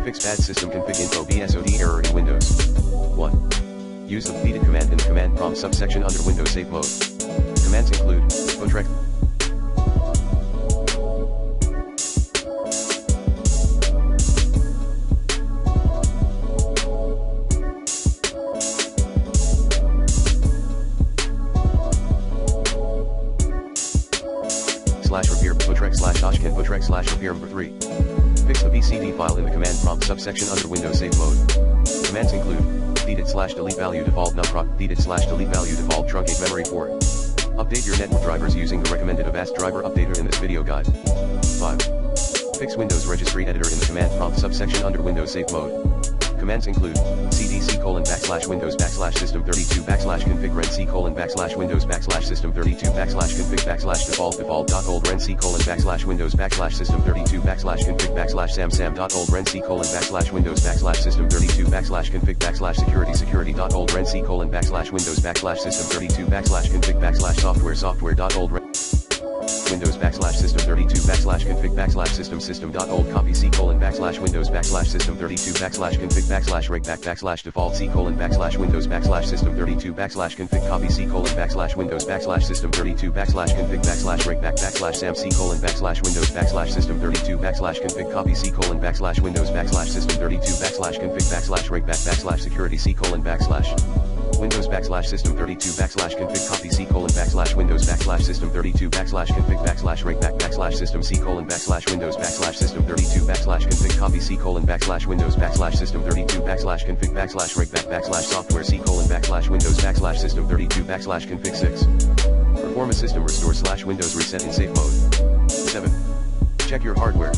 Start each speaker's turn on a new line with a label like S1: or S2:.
S1: Fix bad system config info BSoD error in Windows. 1. Use the deleted command in the command prompt subsection under Windows Save Mode. Commands include, // repair /oshkin repair number 3. Fix the BSoD file in the command prompt subsection under Windows Save Mode. Commands include, delete value default numproc, delete value default truncate memory 4. Update your network drivers using the recommended Avast driver updater in this video guide. 5. Fix Windows registry editor in the command prompt subsection under Windows Save Mode. Commands include, cd:/windows /system32 /config ren c:/windows /system32 /config /default.old ren c:/windows /system32 /config /sam.old ren c:/windows /system32 /config /security.old ren c:/windows /system32 /config software.old ren Windows /system32 /config system.old copy c:/windows /system32 /config /reg default c:/windows /system32 /config copy c:/windows /system32 /config reg sam c:/windows /system32 /config copy c:/windows /system32 /config reg security c:/Windows /system32 config copy c:/windows /system32 config reg system c:/windows /system32 config copy c:/windows /system32 config reg software c:/windows /system32 config 6. Perform a system restore /Windows reset in safe mode. 7. Check your hardware.